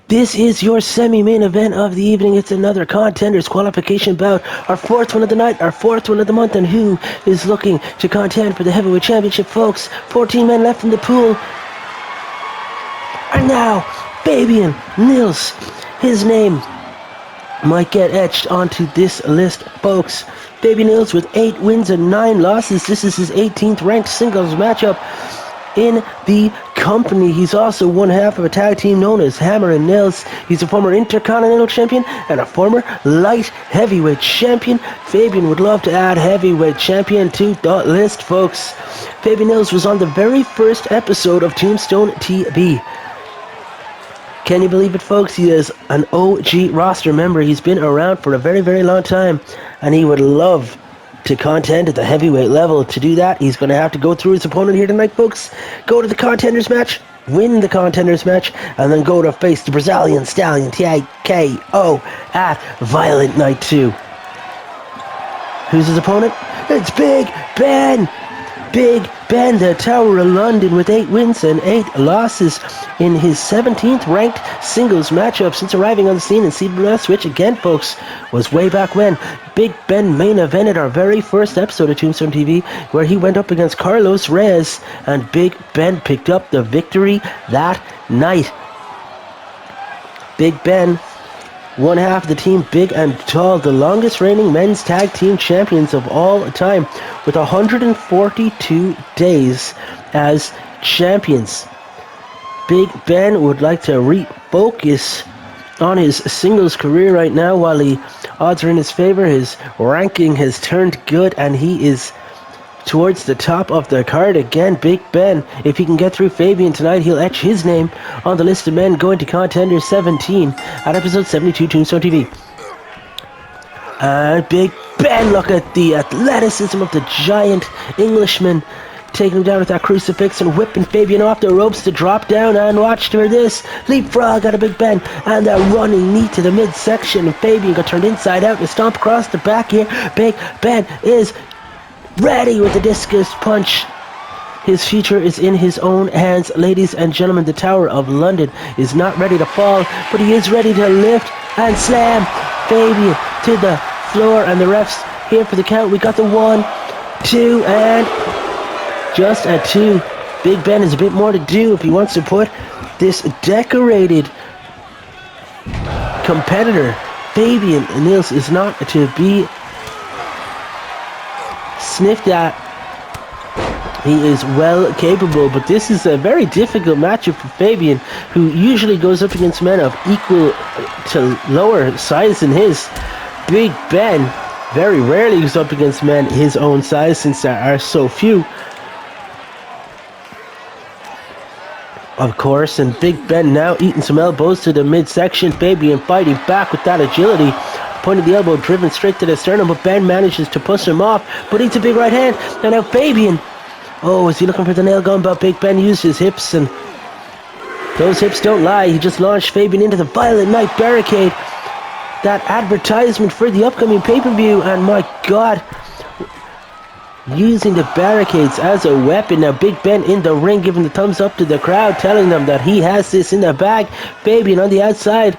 This is your semi-main event of the evening. It's another Con10ders qualification bout. Our fourth one of the night, our fourth one of the month, and who is looking to contend for the heavyweight championship, folks? 14 men left in the pool. And now, Fabien, Nils, his name might get etched onto this list, folks. Fabien Nils with 8 wins and 9 losses. This is his 18th ranked singles matchup in the company. He's also one half of a tag team known as Hammer and Nils. He's a former Intercontinental Champion and a former light heavyweight champion. Fabien would love to add heavyweight champion to the list, folks. Fabien Nils was on the very first episode of Tombstone TV. Can you believe it, folks? He is an OG roster member. He's been around for a very, very long time, and he would love to contend at the heavyweight level. To do that, he's going to have to go through his opponent here tonight, folks. Go to the Con10ders match, win the Con10ders match, and then go to face the Brazilian Stallion TKO at Violent Night 2. Who's his opponent? It's Big Ben! Big Ben, the Tower of London, with 8 wins and 8 losses in his 17th ranked singles matchup since arriving on the scene in CWS, which again, folks, was way back when. Big Ben main evented our very first episode of Tombstone TV, where he went up against Carlos Reyes, and Big Ben picked up the victory that night. Big Ben, one half of the team Big and Tall, the longest reigning men's tag team champions of all time, with 142 days as champions. Big Ben would like to refocus on his singles career right now while the odds are in his favor. His ranking has turned good and he is towards the top of the card again. Big Ben, if he can get through Fabien tonight, he'll etch his name on the list of men going to Con10ders 17 at episode 72 Tombstone TV. And Big Ben, look at the athleticism of the giant Englishman, taking him down with that crucifix and whipping Fabien off the ropes to drop down. And watch for this leapfrog out of Big Ben, and that running knee to the midsection, and Fabien got turned inside out and stomped across the back here. Big Ben is ready with the discus punch. His future is in his own hands, ladies and gentlemen. The Tower of London is not ready to fall, but he is ready to lift and slam Fabien to the floor, and the refs here for the count. We got the 1, 2, and just a 2. Big Ben has a bit more to do if he wants to put this decorated competitor, Fabien Nils, is not to be sniffed at. He is well capable, but this is a very difficult matchup for Fabien, who usually goes up against men of equal to lower size than his. Big Ben very rarely goes up against men his own size, since there are so few, of course. And Big Ben now eating some elbows to the midsection. Fabien fighting back with that agility. Point of the elbow driven straight to the sternum, but Ben manages to push him off, but eats a big right hand. And now Fabien, oh, is he looking for the nail gun? But Big Ben used his hips, and those hips don't lie. He just launched Fabien into the Violent Night barricade, that advertisement for the upcoming pay-per-view. And my God, using the barricades as a weapon. Now Big Ben in the ring, giving the thumbs up to the crowd, telling them that he has this in the bag. Fabien on the outside,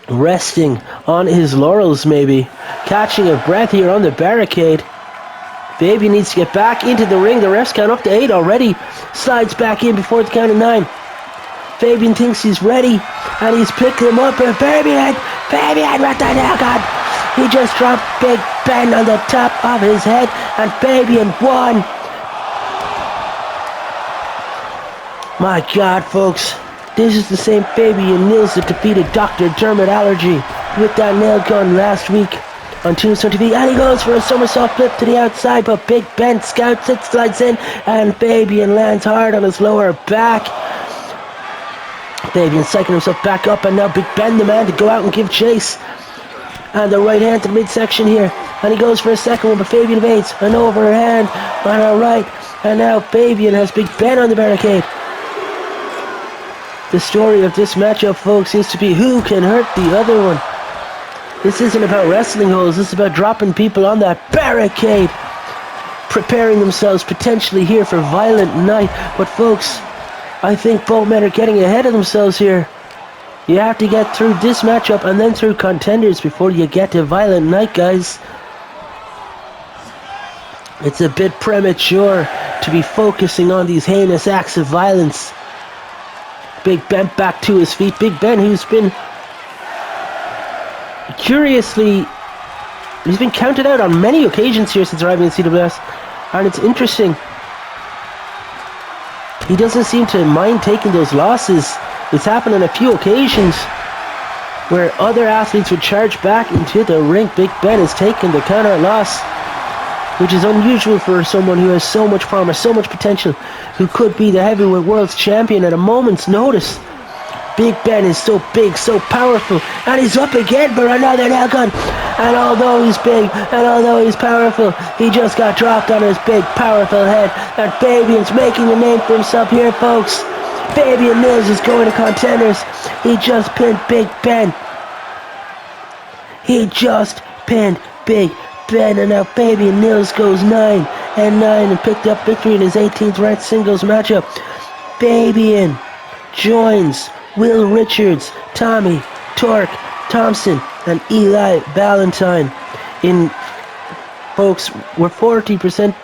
resting on his laurels, maybe catching a breath here on the barricade. Fabien needs to get back into the ring. The refs count up to 8 already. Slides back in before the count of 9. Fabien thinks he's ready, and he's picking him up. And Fabien with the nail gun. He just dropped Big Ben on the top of his head, and Fabien won. My God, folks. This is the same Fabien Nils that defeated Dr. Dermot Allergy with that nail gun last week on Tombstone TV. And he goes for a somersault flip to the outside, but Big Ben scouts it, slides in, and Fabien lands hard on his lower back. Fabien psyching himself back up, and now Big Ben, the man to go out and give chase. And the right hand to the midsection here, and he goes for a second one, but Fabien evades. An overhand on our right, and now Fabien has Big Ben on the barricade. The story of this matchup, folks, seems to be who can hurt the other one. This isn't about wrestling holes. This is about dropping people on that barricade, preparing themselves potentially here for Violent Night. But folks, I think both men are getting ahead of themselves here. You have to get through this matchup and then through contenders before you get to Violent Night, guys. It's a bit premature to be focusing on these heinous acts of violence. Big Ben back to his feet. Big Ben, who's been curiously, he's been counted out on many occasions here since arriving in CWS, and it's interesting. He doesn't seem to mind taking those losses. It's happened on a few occasions where other athletes would charge back into the ring. Big Ben has taken the counter loss, which is unusual for someone who has so much promise, so much potential, who could be the heavyweight world's champion at a moment's notice. Big Ben is so big, so powerful, and he's up again for another nail gun. And although he's big, and although he's powerful, he just got dropped on his big, powerful head. And Fabian's making a name for himself here, folks. Fabien Nils is going to contenders. He just pinned Big Ben. He just pinned Big Ben, and now Fabien Nils goes 9-9 and picked up victory in his 18th ranked singles matchup. Fabien joins Will Richards, Tommy, Torque, Thompson, and Eli Valentine. Folks, we're 40%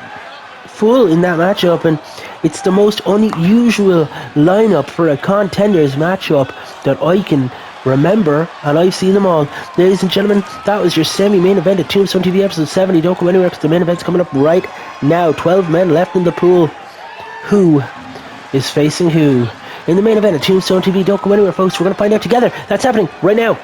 full in that matchup, and it's the most unusual lineup for a contenders matchup that I can remember, and I've seen them all. Ladies and gentlemen, that was your semi-main event at Tombstone TV episode 70. Don't go anywhere because the main event's coming up right now. 12 men left in the pool. Who is facing who in the main event at Tombstone TV? Don't go anywhere, folks. We're going to find out together. That's happening right now.